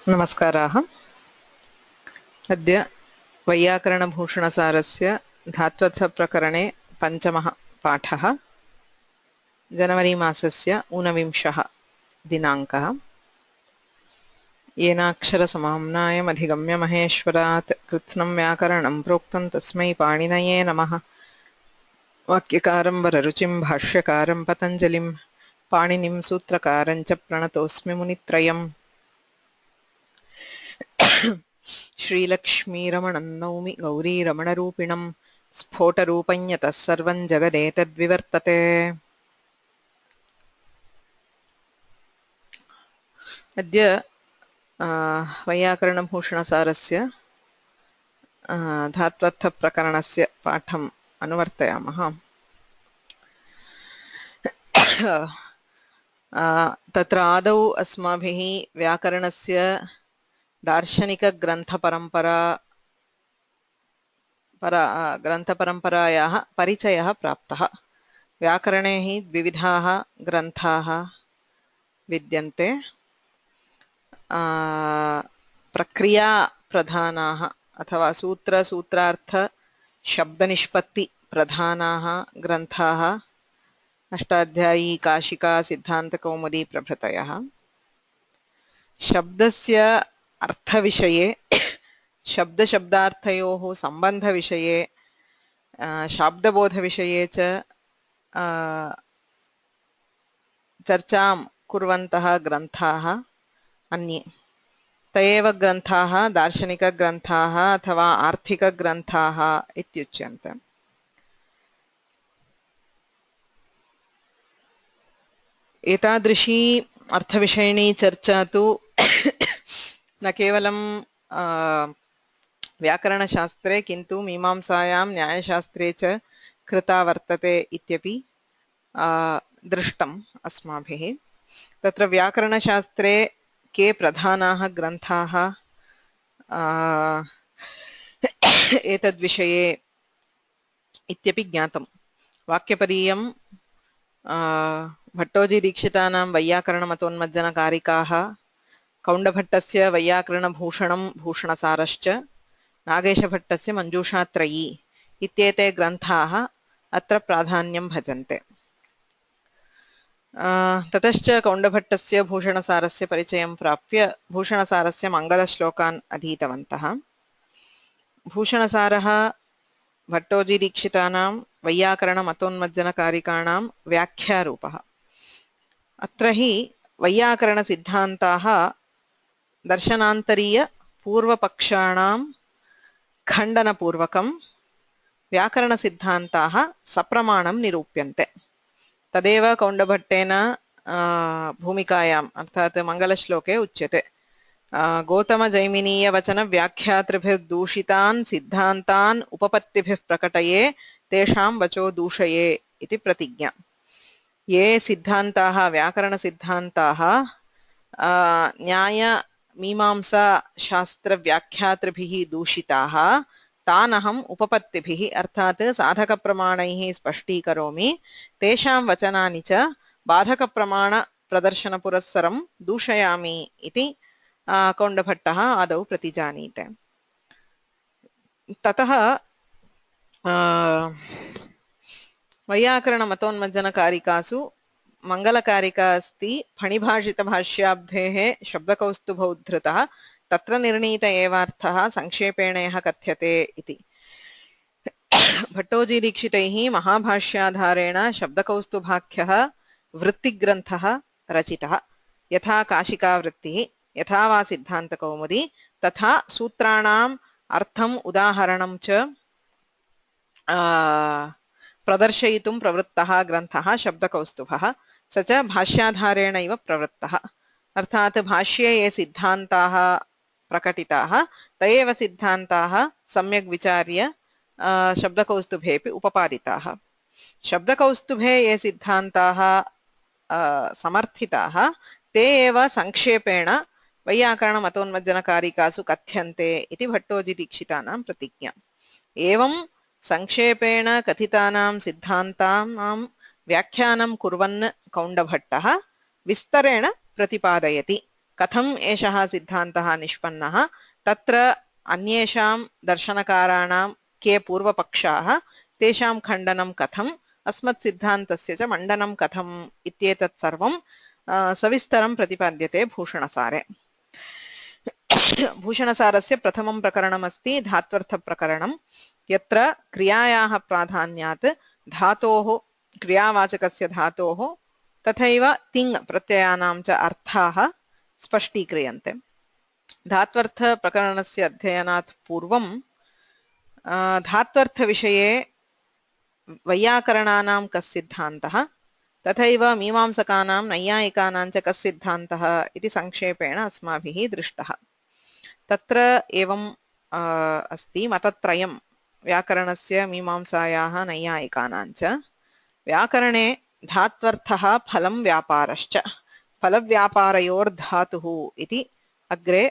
नमस्काराः। अद्य वैयाकरणभूषणसारस्य धात्वर्थप्रकरणे पञ्चमः पाठः। जनवरी मासस्य ऊनविंशः दिनाङ्कः। येनाक्षरसमाम्नायमधिगम्य महेश्वरात् कृत्स्नं व्याकरणं प्रोक्तं तस्मै पाणिनये नमः। वाक्यकारं वररुचिं भाष्यकारं पतञ्जलिं पाणिनिं सूत्रकारं च प्रणतोऽस्मि मुनित्रयम्। श्रीलक्ष्मीरमणं नौमि गौरीरमणरूपिणं स्फोटरूपं यतः सर्वं जगदेतद्विवर्तते। अद्य वैयाकरणभूषणसारस्य धात्वर्थप्रकरणस्य पाठम् अनुवर्तयामः। तत्र आदौ अस्माभिः व्याकरणस्य ग्रन्थपरम्परायाः परिचयः प्राप्तः। व्याकरणे हि द्विविधाः ग्रन्थाः विद्यन्ते। प्रक्रिया प्रधानाः अथवा सूत्रार्थ शब्दनिष्पत्ति प्रधानाः ग्रन्थाः अष्टाध्यायी, काशिका, सिद्धान्तकौमुदी प्रभृतयः। शब्दस्य अर्थविषये शब्दशब्दार्थयोः सम्बन्धविषये शाब्दबोधविषये च चर्चां कुर्वन्तः ग्रन्थाः अन्ये। ते एव ग्रन्थाः दार्शनिकग्रन्थाः अथवा आर्थिकग्रन्थाः इत्युच्यन्ते। एतादृशी अर्थविषयिणी चर्चा तु न केवलं व्याकरणशास्त्रे किन्तु मीमांसायां न्यायशास्त्रे च कृता वर्तते इत्यपि दृष्टम् अस्माभिः। तत्र व्याकरणशास्त्रे के प्रधानाः ग्रन्थाः एतद्विषये इत्यपि ज्ञातम्। वाक्यपदीयं भट्टोजीदीक्षितानां वैयाकरणमतोन्मज्जनकारिकाः, कौण्डभट्टस्य वैयाकरणभूषणं भूषणसारश्च, नागेशभट्टस्य मञ्जूषात्रयी इत्येते ग्रन्थाः अत्र प्राधान्यं भजन्ते। ततश्च कौण्डभट्टस्य भूषणसारस्य परिचयं प्राप्य भूषणसारस्य मङ्गलश्लोकान् अधीतवन्तः। भूषणसारः भट्टोजीदीक्षितानां वैयाकरणमतोन्मज्जनकारिकाणां व्याख्यारूपः। अत्र हि वैयाकरणसिद्धान्ताः दर्शनान्तरीयपूर्वपक्षाणां खण्डनपूर्वकं व्याकरणसिद्धान्ताः सप्रमाणं निरूप्यन्ते। तदेव कौण्डभट्टेन भूमिकायाम् अर्थात् मङ्गलश्लोके उच्यते। गौतमजैमिनीयवचनव्याख्यातृभिर्दूषितान् सिद्धान्तान् उपपत्तिभिः प्रकटये तेषां वचो दूषये इति प्रतिज्ञा। ये सिद्धान्ताः व्याकरणसिद्धान्ताः न्यायमीमांसाशास्त्रव्याख्यातृभिः दूषिताः तान् अहम् उपपत्तिभिः अर्थात् साधकप्रमाणैः स्पष्टीकरोमि। तेषां वचनानि च बाधकप्रमाणप्रदर्शनपुरस्सरं दूषयामि इति कौण्डभट्टः आदौ प्रतिजानीते। ततः वैयाकरणमतोन्मज्जनकारिकासु मङ्गलकारिका अस्ति। फणिभाषितभाष्याब्धेः शब्दकौस्तुभौ उद्धृतः तत्र निर्णीत एवार्थः संक्षेपेण यः कथ्यते इति। भट्टोजीदीक्षितैः महाभाष्याधारेण शब्दकौस्तुभाख्यः वृत्तिग्रन्थः रचितः। यथा काशिकावृत्तिः, यथा वा सिद्धान्तकौमुदी, तथा सूत्राणाम् अर्थम् उदाहरणं च प्रदर्शयितुं प्रवृत्तः ग्रन्थः शब्दकौस्तुभः। स च भाष्याधारेण इव प्रवृत्तः। अर्थात् भाष्ये ये सिद्धान्ताः प्रकटिताः ते एव सिद्धान्ताः सम्यक् विचार्य शब्दकौस्तुभेऽपि उपपादिताः। शब्दकौस्तुभे ये सिद्धान्ताः समर्थिताः ते एव संक्षेपेण वैयाकरणमतोन्मज्जनकारिकासु कथ्यन्ते इति भट्टोजीदीक्षितानां प्रतिज्ञा। एवं संक्षेपेण कथितानां सिद्धान्तानां व्याख्यानं कुर्वन् कौण्डभट्टः विस्तरेण प्रतिपादयति। कथम् एषः सिद्धान्तः निष्पन्नः, तत्र अन्येषां दर्शनकाराणां के पूर्वपक्षाः, तेषां खण्डनं कथम्, अस्मत् सिद्धान्तस्य च मण्डनं कथम् इत्येतत् सर्वं सविस्तरं प्रतिपाद्यते भूषणसारे। भूषणसारस्य प्रथमं प्रकरणमस्ति धात्वर्थप्रकरणं, यत्र क्रियायाः प्राधान्यात् धातोः, क्रियावाचकस्य धातोः तथैव तिङ् प्रत्ययानां च अर्थाः स्पष्टीक्रियन्ते। धात्वर्थप्रकरणस्य अध्ययनात् पूर्वं धात्वर्थविषये वैयाकरणानां कः सिद्धान्तः, तथैव मीमांसकानां नैयायिकानां च कः सिद्धान्तः इति संक्षेपेण अस्माभिः दृष्टः। तत्र एवं अस्ति मतत्रयं व्याकरणस्य, मीमांसायाः, नैयायिकानां च। व्याकरणे धात्वर्थः फलं व्यापारश्च, फलव्यापारयोर्धातुः इति अग्रे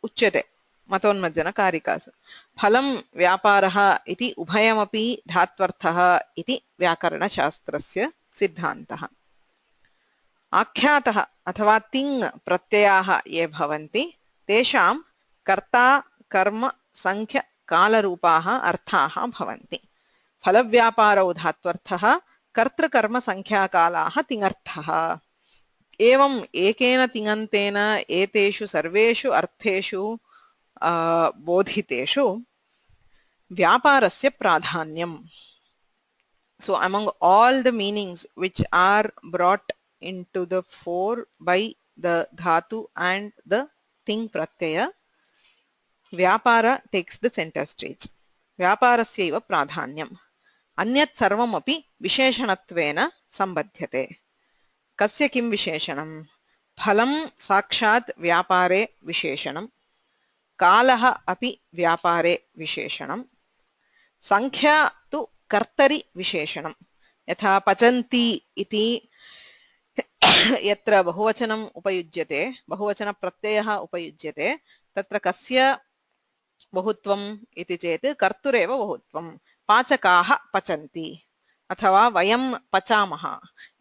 उच्यते मतोन्मज्जनकारिकासु। फलं व्यापारः इति उभयमपि धात्वर्थः इति व्याकरणशास्त्रस्य सिद्धान्तः। आख्यातः अथवा तिङ् प्रत्ययाः ये भवन्ति तेषां कर्ता कर्म संख्य कालरूपाः अर्थाः भवन्ति। फलव्यापारौ धात्वर्थः, कर्तृकर्म संख्याकालाः तिङर्थः। एवं एकेन तिङन्तेन एतेषु सर्वेषु अर्थेषु बोधितेषु व्यापारस्य प्राधान्यम्। So among all the meanings which are brought into the fore by the dhatu and the ting pratyaya, vyapara takes the center stage. Vyaparasyaiva pradhanyam. Anyat sarvamapi visheshanattvena sambadhyate. Kasya kim visheshanam? Phalam sakshat vyapare visheshanam. Kalaha api vyapare visheshanam. Sankhya tu कर्तरि विशेषणं। यथा पचन्ति इति यत्र बहुवचनम् उपयुज्यते, बहुवचनप्रत्ययः उपयुज्यते, तत्र कस्य बहुत्वम् इति चेत् कर्तुरेव बहुत्वं। पाचकाः पचन्ति अथवा वयं पचामः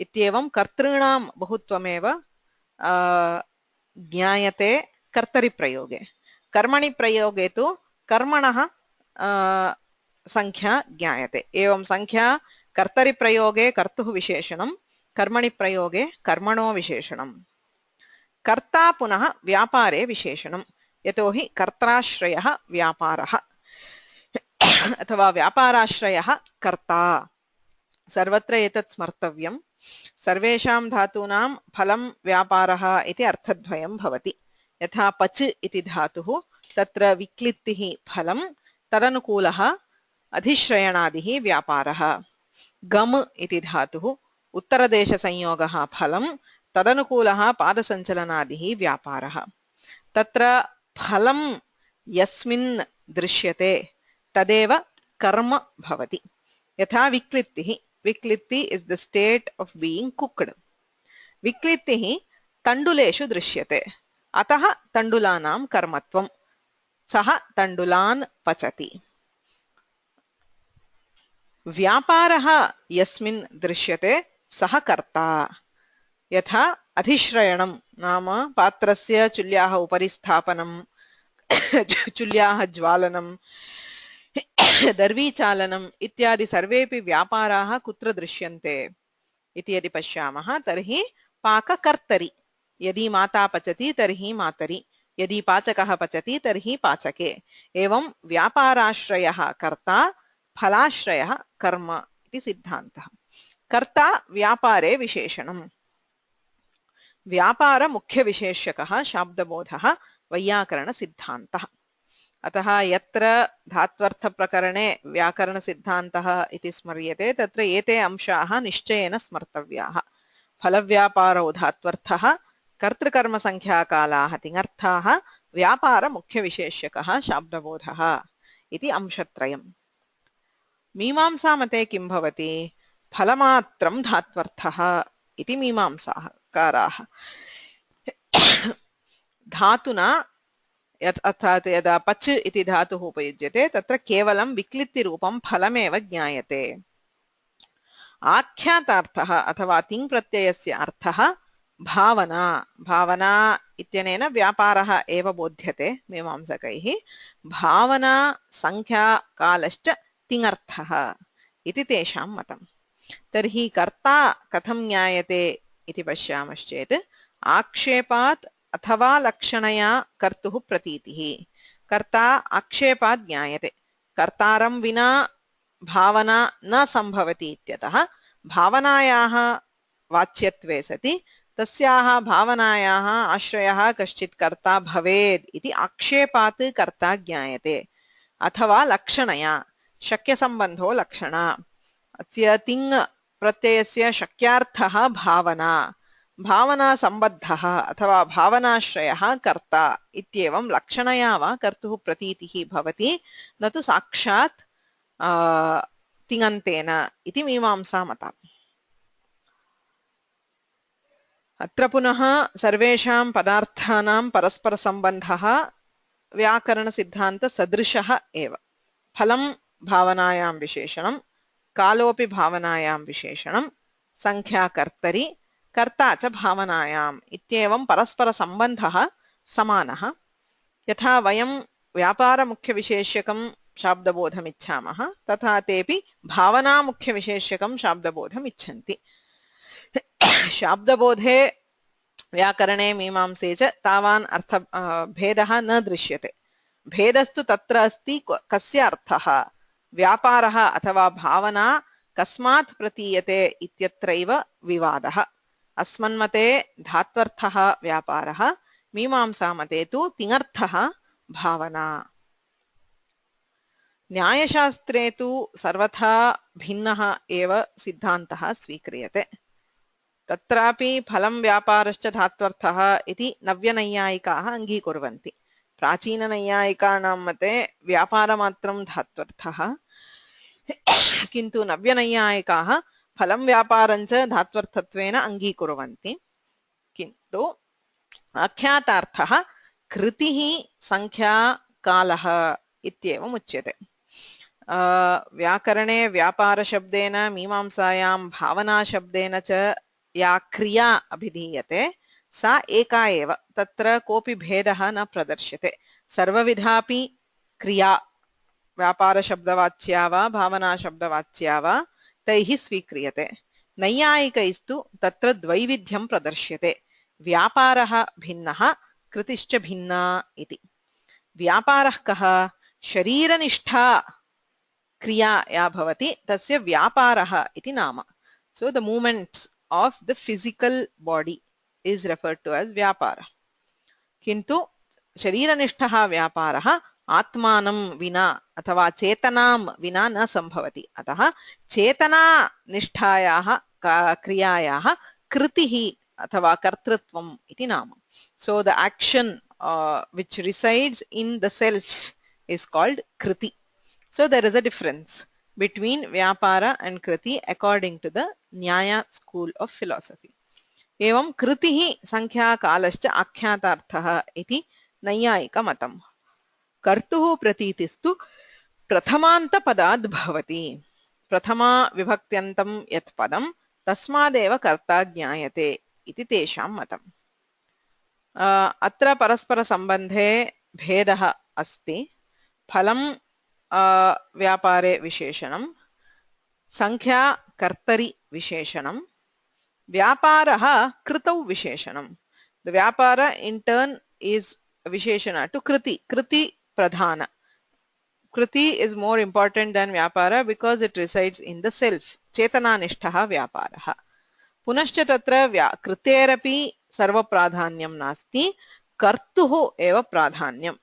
इत्येवं कर्तॄणां बहुत्वमेव ज्ञायते कर्तरिप्रयोगे। कर्मणि प्रयोगे तु कर्मणः संख्या ज्ञायते। एवं संख्या कर्तरिप्रयोगे कर्तुः विशेषणं, कर्मणि प्रयोगे कर्मणो विशेषणं। कर्ता पुनः व्यापारे विशेषणं, यतोहि कर्त्राश्रयः व्यापारः अथवा व्यापाराश्रयः कर्ता। सर्वत्र एतत् स्मर्तव्यं। सर्वेषां धातूनां फलं व्यापारः इति अर्थद्वयं भवति। यथा पच् इति धातुः, तत्र विक्लित्तिः फलं, तदनुकूलः अधिश्रयणादिः व्यापारः। गम इति धातुः, उत्तरदेशसंयोगः फलं, तदनुकूलः पादसञ्चलनादिः व्यापारः। तत्र फलं यस्मिन् दृश्यते तदेव कर्म भवति। यथा विक्लित्तिः, विक्लित्ति is the state of being cooked. विक्लित्तिः तण्डुलेषु दृश्यते, अतः तण्डुलानां कर्मत्वं। सः तण्डुलान् पचति। व्यापारः यस्मिन् दृश्यते सः कर्ता। यथा अधिश्रयणं नाम पात्रस्य चुल्याः उपरि स्थापनं, चुल्याः ज्वालनं, दर्वीचालनम् इत्यादि सर्वेपि व्यापाराः कुत्र दृश्यन्ते इति यदि पश्यामः तर्हि पाककर्तरि। यदि माता पचति तर्हि मातरि, यदि पाचकः पचति तर्हि पाचके। एवं व्यापाराश्रयः कर्ता, फलाश्रयः कर्म इति सिद्धान्तः। कर्ता व्यापारे विशेषणम्। व्यापार मुख्यविशेष्यकः शाब्दबोधः वैयाकरणसिद्धान्तः। अतः यत्र धात्वर्थप्रकरणे व्याकरणसिद्धान्तः इति स्मर्यते तत्र एते अंशाः निश्चयेन स्मर्तव्याः। फलव्यापारौ धात्वर्थः, कर्तृकर्मसङ्ख्याकालाः तिङर्थाः, व्यापारमुख्यविशेष्यकः शाब्दबोधः इति अंशत्रयम्। मीमांसामते किं भवति? फलमात्रं धात्वर्थः इति मीमांसाकाराः। धातुना अर्थात् यदा पच् इति धातुः उपयुज्यते तत्र केवलं विक्लित्तिरूपं फलमेव ज्ञायते। आख्यातार्थः अथवा तिङ् प्रत्ययस्य अर्थः भावना भावना इत्यनेन व्यापारः एव बोध्यते मीमांसकैः भावना संख्या कालश्च तिङर्थः इति तेषां मतम् तर्हि कर्ता कथं ज्ञायते इति पश्यामश्चेत् आक्षेपात् अथवा लक्षणया कर्तुः प्रतीतिः कर्ता आक्षेपात् ज्ञायते कर्तारं विना भावना न संभवति इत्यतः भावनायाः वाच्यत्वे सति तस्याः भावनायाः आश्रयः कश्चित् कर्ता भवेत् इति आक्षेपात् कर्ता ज्ञायते अथवा लक्षणया शक्यसम्बन्धो लक्षणा अस्य तिङ् प्रत्ययस्य शक्यार्थः भावना भावना सम्बद्धः अथवा भावनाश्रयः कर्ता इत्येवं लक्षणया वा कर्तुः प्रतीतिः भवति न तु साक्षात् तिङन्तेन इति मीमांसामतम् अत्र पुनः सर्वेषां पदार्थानां परस्परसम्बन्धः व्याकरणसिद्धान्तसदृशः एव फलं भावनायां विशेषणं कालोऽपि भावनायां विशेषणं संख्या कर्तरि कर्ता च भावनायाम् इत्येवं परस्परसम्बन्धः समानः यथा वयं व्यापारमुख्यविशेष्यकं शाब्दबोधमिच्छामः तथा तेऽपि भावनामुख्यविशेष्यकं शाब्दबोधम् इच्छन्ति शाब्दबोधे व्याकरणे मीमांसे च तावान् अर्थ भेदः न दृश्यते भेदस्तु तत्र अस्ति कस्य अर्थः व्यापारः अथवा भावना कस्मात् प्रतीयते इत्यत्रैव विवादः अस्मन्मते धात्वर्थः व्यापारः मीमांसामते तु तिङर्थः भावना न्यायशास्त्रे तु सर्वथा भिन्नः एव सिद्धान्तः स्वीक्रियते तत्रापि फलं व्यापारश्च धात्वर्थः इति नव्यनैयायिकाः अङ्गीकुर्वन्ति प्राचीननैयायिकानां मते व्यापारमात्रं धात्वर्थः किन्तु नव्यनैयायिकाः फलं व्यापारञ्च धात्वर्थत्वेन अङ्गीकुर्वन्ति किन्तु आख्यातार्थः कृतिः संख्या कालः इत्येवम् उच्यते व्याकरणे व्यापारशब्देन मीमांसायां भावनाशब्देन च या क्रिया अभिधीयते सा एका एव तत्र कोऽपि भेदः न प्रदर्श्यते सर्वविधापि क्रिया व्यापारशब्दवाच्या वा भावनाशब्दवाच्या वा तैः स्वीक्रियते नैयायिकैस्तु तत्र द्वैविध्यं प्रदर्श्यते व्यापारः भिन्नः कृतिश्च भिन्ना इति व्यापारः कः शरीरनिष्ठा क्रिया या भवति तस्य व्यापारः इति नाम so the movements of the physical body is referred to as vyapara किन्तु शरीरनिष्ठः व्यापारः आत्मानं विना अथवा चेतनां विना न संभवति अतः चेतनानिष्ठायाः क्रियायाः कृतिः अथवा कर्तृत्वम् इति नाम so the action which resides in the self is called kriti so there is a difference between vyapara and kriti according to the nyaya school of philosophy एवं कृतिः संख्या कालश्च आख्यातार्थः इति नैयायिकमतम् कर्तुः प्रतीतिस्तु प्रथमान्तपदाद् भवति प्रथमा विभक्त्यन्तं यत् पदं तस्मादेव कर्ता ज्ञायते इति तेषां मतम् अत्र परस्परसम्बन्धे भेदः अस्ति फलं व्यापारे विशेषणं संख्या कर्तरि विशेषणं व्यापारः कृतौ विशेषणं the vyapara in turn is visheshana to kriti pradhana kriti is more important than vyapara because it resides in the self chetana nishtah vyaparah पुनश्च तत्र कृतेरपि सर्वप्राधान्यं नास्ति कर्तुः एव प्राधान्यं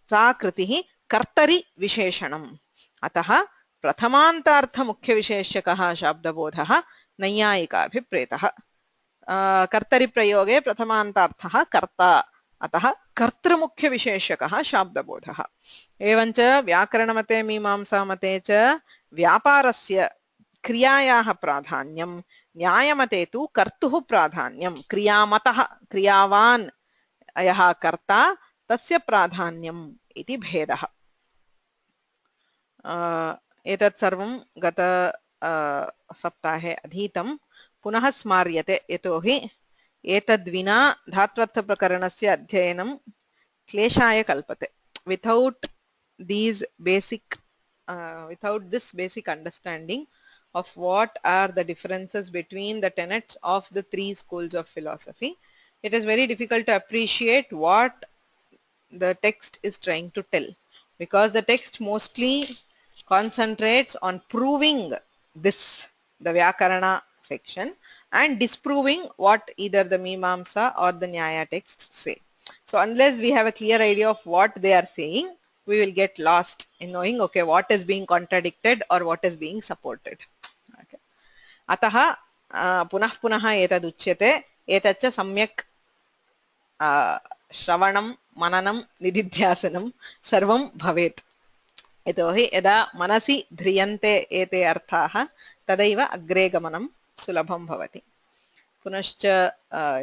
सा कृतिः कर्तरि विशेषणम् अतः प्रथमान्तार्थ मुख्यविशेष्यकः शाब्दबोधः नैयायिकाभिप्रेतः कर्तरि प्रयोगे प्रथमान्तार्थः कर्ता अतः कर्तृमुख्यविशेष्यकः शाब्दबोधः एवञ्च व्याकरणमते मीमांसामते च व्यापारस्य क्रियायाः प्राधान्यं न्यायमते तु कर्तुः प्राधान्यं क्रियामतः क्रियावान् यः कर्ता तस्य प्राधान्यम् इति भेदः एतत् सर्वं गत सप्ताहे अधीतं पुनः स्मार्यते यतोहि एतद्विना धात्वर्थप्रकरणस्य अध्ययनं क्लेशाय कल्पते. Without these basic without this basic understanding of what are the differences between the tenets of the three schools of philosophy, it is very difficult to appreciate what the text is trying to tell, because the text mostly concentrates on proving this, the Vyakarana section, and disproving what either the Mimamsa or the Nyaya texts say. So unless we have a clear idea of what they are saying, we will get lost in knowing, okay, what is being contradicted or what is being supported. Okay. Ataha punah punaha etaduchyate etaccha samyak श्रवणं मननं निदिध्यासनं सर्वं भवेत्. यतोहि यदा मनसि ध्रियन्ते एते अर्थाः तदैव अग्रे गमनं सुलभं भवति. पुनश्च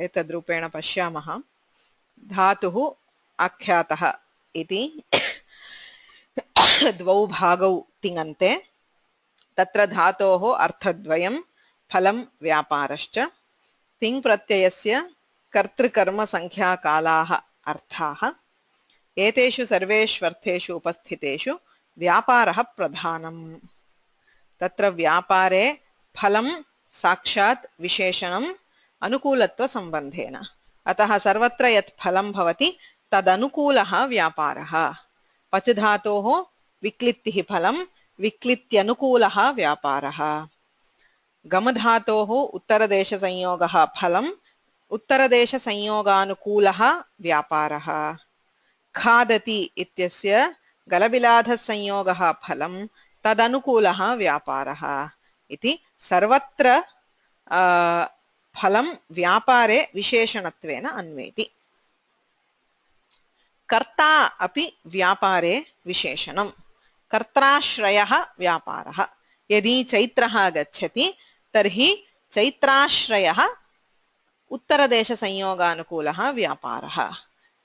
एतद्रूपेण पश्यामः. धातुः आख्यातः इति द्वौ भागौ तिङन्ते. तत्र धातोः अर्थद्वयं फलं व्यापारश्च. तिङ् प्रत्ययस्य कर्तृकर्म संख्याकालाः अर्थाः. एतेषु सर्वेष्वर्थेषु उपस्थितेषु व्यापारः प्रधानम्. तत्र व्यापारे फलं साक्षात् विशेषणम् अनुकूलत्वसम्बन्धेन. अतः सर्वत्र यत् फलं भवति तदनुकूलः व्यापारः. पच धातोः विक्लित्तिः फलं, विक्लित्यनुकूलः व्यापारः. गम धातोः उत्तरदेशसंयोगः फलं, उत्तरदेशसंयोगानुकूलः व्यापारः. खादति इत्यस्य गलबिलाधसंयोगः फलं, तदनुकूलः व्यापारः. इति सर्वत्र फलं व्यापारे विशेषणत्वेन अन्वेति. कर्ता अपि व्यापारे विशेषणं. कर्त्राश्रयः व्यापारः. यदि चैत्रः गच्छति तर्हि चैत्राश्रयः उत्तरदेशसंयोगानुकूलः व्यापारः.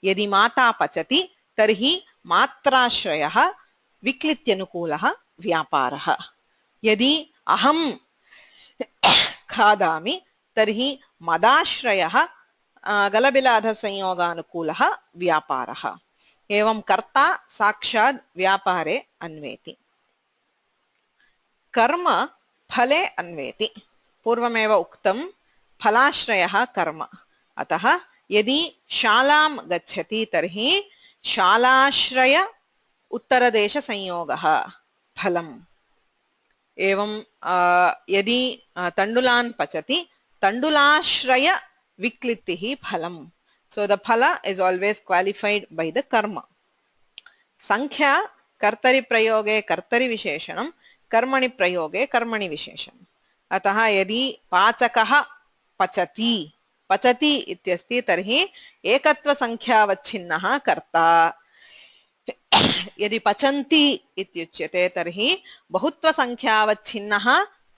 यदि माता पचति तर्हि मात्राश्रयः विक्लित्यनुकूलः व्यापारः. यदि अहं खादामि तर्हि मदाश्रयः गलबिलाधसंयोगानुकूलः व्यापारः. एवं कर्ता साक्षात् व्यापारे अन्वेति. कर्म फले अन्वेति. पूर्वमेव उक्तं फलाश्रयः कर्म. अतः यदि शालां गच्छति तर्हि शालाश्रय उत्तरदेशसंयोगः फलम्. एवं यदि तण्डुलान् पचति तण्डुलाश्रय विक्लित्तिः फलम्. So the phala is always qualified by the karma. Sankhya कर्तरि प्रयोगे कर्तरि विशेषणं, कर्मणि प्रयोगे कर्मणि विशेषणम्. अतः यदि पाचकः पचति पचति इत्यस्ति तर्हि एकत्वसंख्यावच्छिन्नः कर्ता. यदि पचन्ति इत्युच्यते तर्हि बहुत्वसंख्यावच्छिन्नः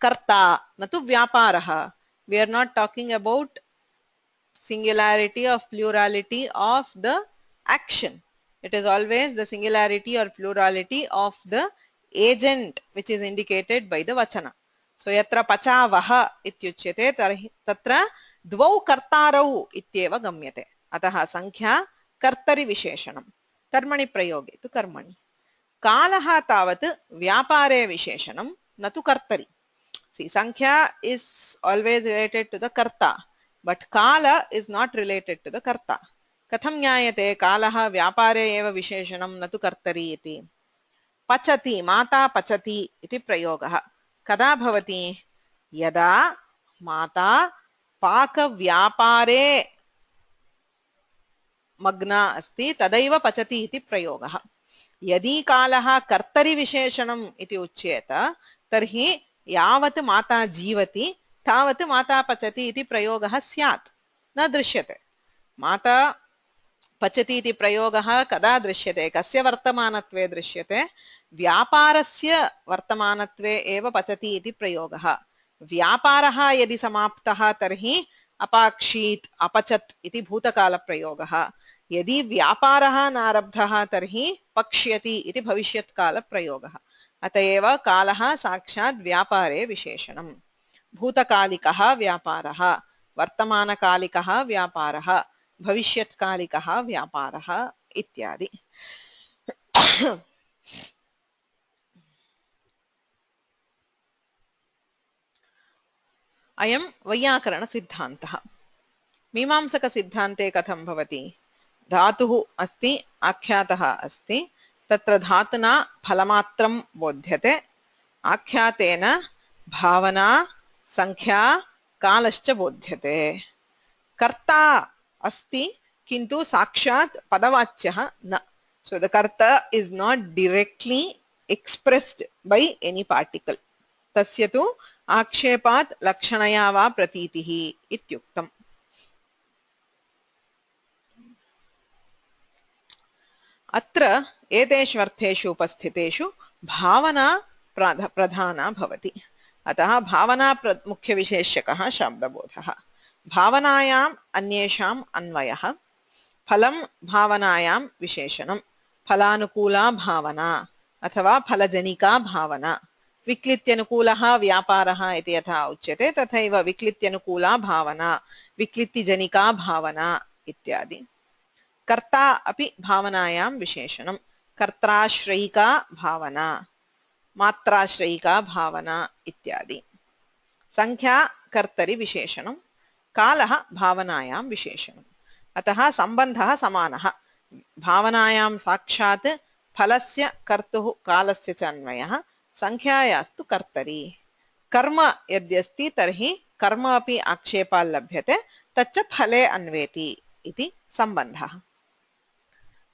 कर्ता, न तु व्यापारः. We are not talking about singularity of plurality of the action. It is always the singularity or plurality of the agent which is indicated by the vachana. So yatra pachavah ityuchyate tarhi tatra dvau kartarau ityeva gamyate. Ataha sankhya kartari visheshanam. Karmani prayoge tu karmani. Kalaha tavat vyapare visheshanam natu kartari. See, sankhya is always related to the karta, but kala is not related to the karta. Katham jnayate kalaha vyapare eva visheshanam natu kartari iti. Pachati, mata pachati iti prayogah. Kada bhavati? Yada mata paka vyapare magna asti tadaiva pachati iti prayogah. Yadi kalaha kartari visheshanam iti uchyeta tarhi यावत् माता जीवति तावत् माता पचति इति प्रयोगः स्यात्, न दृश्यते. माता पचति इति प्रयोगः कदा दृश्यते, कस्य वर्तमानत्वे दृश्यते? व्यापारस्य वर्तमानत्वे एव पचति इति प्रयोगः. व्यापारः यदि समाप्तः तर्हि अपाक्षीत् अपचत् इति भूतकालप्रयोगः. यदि व्यापारः नारब्धः तर्हि पक्ष्यति इति भविष्यत्कालप्रयोगः. अतएव कालः साक्षात् व्यापारे विशेषणम्. भूतकालिकः व्यापारः, वर्तमानकालिकः व्यापारः, भविष्यत्कालिकः व्यापारः इत्यादि। अयं वैयाकरणसिद्धान्तः। मीमांसकसिद्धान्ते कथं भवति? धातुः अस्ति, आख्यातः अस्ति, तत्र धातुना फलमात्रं बोध्यते, आख्यातेन भावना, संख्या, कालश्च बोध्यते। कर्ता अस्ति किन्तु साक्षात् पदवाच्यः न। So the karta is not directly expressed by any particle. तस्य तु आक्षेपात् लक्षणया वा प्रतीतिः इत्युक्तम्। अत्र एतेषु अर्थेषु उपस्थितेषु भावना प्रधाना भवति। अतः भावना मुख्यविशेषकः शब्दबोधः। भावनायाम् अन्येषाम् अन्वयः। फलं भावनायां विशेषणं। फलानुकूला भावना अथवा फलजनिका भावना। विक्लित्यनुकूलः व्यापारः इति यथा उच्यते तथैव विक्लित्यनुकूला भावना, विक्लित्तिजनिका भावना इत्यादि। कर्ता अपि भावनायां विशेषणं। कर्त्राश्रयिका भावना, मात्राश्रयिका भावना इत्यादि। संख्या कर्तरि विशेषणं। कालः भावनायां विशेषणम्। अतः सम्बन्धः समानः। भावनायां साक्षात् फलस्य कर्तुः कालस्य च अन्वयः, संख्यायास्तु कर्तरि। कर्म यद्यस्ति तर्हि कर्म अपि आक्षेपाल् लभ्यते, तच्च फले अन्वेति इति सम्बन्धः।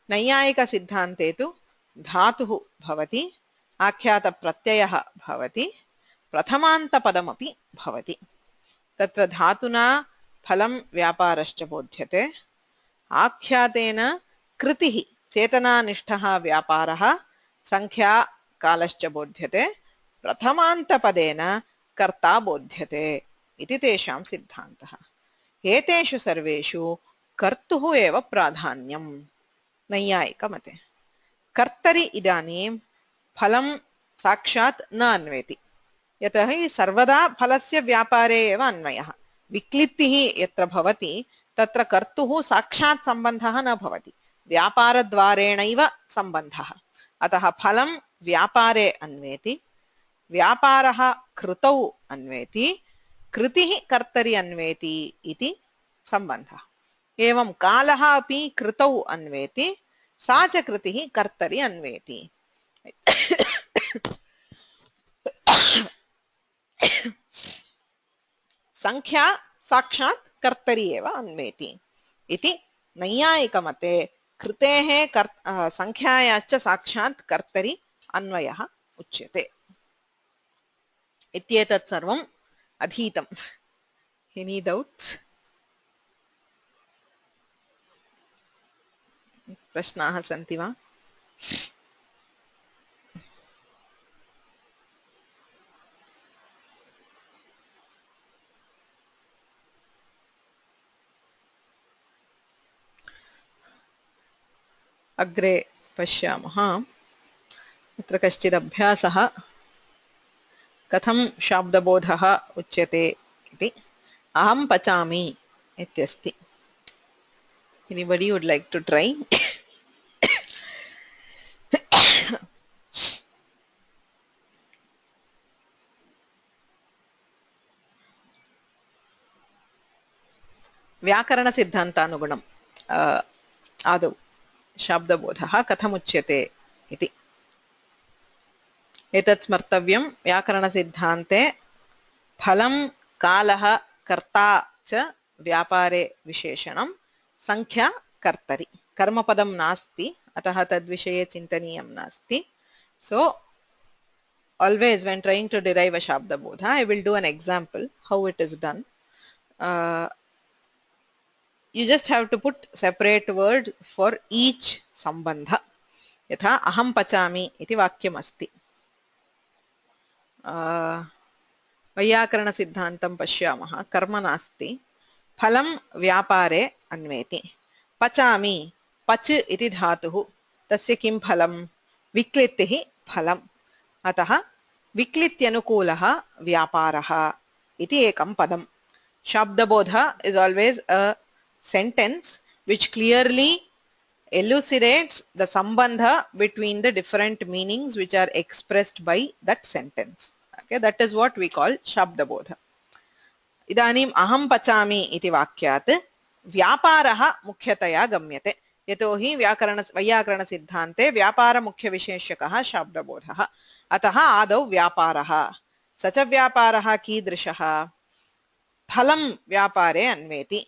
नैयायिकसिद्धान्ते तु धातुः भवति, आख्यातप्रत्ययः भवति, प्रथमान्तपदमपि भवति। तत्र धातुना फलं व्यापारश्च बोध्यते, आख्यातेन कृतिः चेतनानिष्ठः व्यापारः, संख्या कालश्च बोध्यते, प्रथमान्तपदेन कर्ता बोध्यते इति तेषां सिद्धान्तः। एतेषु सर्वेषु कर्तुः एव प्राधान्यं नैयायिकमते। कर्तरि इदानीं फलं साक्षात् न अन्वेति, यतः सर्वदा फलस्य व्यापारे एव अन्वयः। विक्लित्तिः यत्र भवति तत्र कर्तुः साक्षात् सम्बन्धः न भवति, व्यापारद्वारेणैव सम्बन्धः। अतः फलं व्यापारे अन्वेति, व्यापारः कृतौ अन्वेति, कृतिः कर्तरि अन्वेति इति सम्बन्धः। एवं कालः अपि कृतौ अन्वेति, सा च कृतिः कर्तरि अन्वेति। संख्या साक्षात् कर्तरि एव अन्वेति इति नैयायिकमते कृतेः संख्यायाश्च साक्षात् कर्तरि अन्वयः उच्यते। इत्येतत् सर्वम् अधीतम्। Any doubts? प्रश्नाः सन्ति वा? अग्रे पश्यामः। अत्र कश्चित् अभ्यासः, कथं शाब्दबोधः उच्यते इति। अहं पचामि इत्यस्ति। Anybody would like to try? व्याकरणसिद्धान्तानुगुणम् आदौ शाब्दबोधः कथमुच्यते इति। एतत् स्मर्तव्यं। व्याकरणसिद्धान्ते फलं, कालः, कर्ता च व्यापारे विशेषणं, संख्या कर्तरि। कर्मपदं नास्ति, अतः तद्विषये चिन्तनीयं नास्ति। So always when trying to derive a shabdabodha, I will do an example how it is done. You just have to put separate words for each sambandha. यथा अहं पचामि इति वाक्यम् अस्ति। वैयाकरणसिद्धान्तं पश्यामः। कर्म नास्ति, फलं व्यापारे अन्वेति। पचामि, पच् इति धातुः, तस्य किं फलं? विक्लित्तिः फलम्। अतः विक्लित्यनुकूलः व्यापारः इति एकं पदम्। Shabdabodha is always a sentence which clearly elucidates the sambandha between the different meanings which are expressed by that sentence. Okay, that is what we call Shabdabodha. इदानीम् अहं पचामि इति वाक्यात् व्यापारः मुख्यतया गम्यते यतोहि वैयाकरणसिद्धान्ते व्यापारमुख्यविशेषकः शाब्दबोधः अतः आदौ व्यापारः स च व्यापारः कीदृशः फलं व्यापारे अन्वेति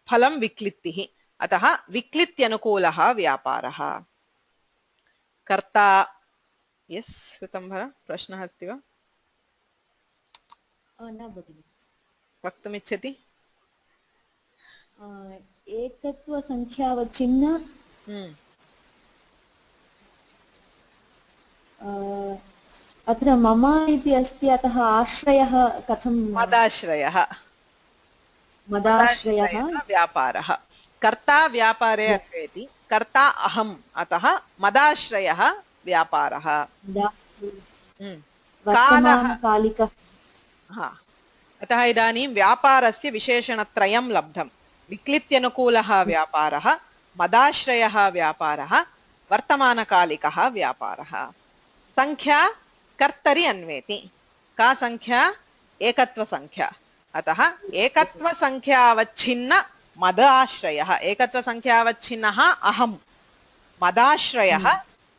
फलं विक्लित्तिः अतः विक्लित्यनुकूलः व्यापारः कर्ता यस् श्रुतंभर प्रश्नः अस्ति वा न भगिनि वक्तुमिच्छति एकत्वसङ्ख्यावच्छिन्न अत्र मम इति अस्ति अतः आश्रयः कथं मदाश्रयः व्यापारः कर्ता व्यापारे अन्वेति कर्ता अहम् अतः मदाश्रयः व्यापारः वर्तमानकालिकः अतः इदानीं व्यापारस्य विशेषणत्रयं लब्धं विक्लित्यनुकूलः व्यापारः मदाश्रयः व्यापारः वर्तमानकालिकः व्यापारः संख्या कर्तरि अन्वेति का संख्या एकत्वसंख्या अतः एकत्वसंख्यावच्छिन्न मदाश्रयः एकत्वसंख्यावच्छिन्नः अहं मदाश्रयः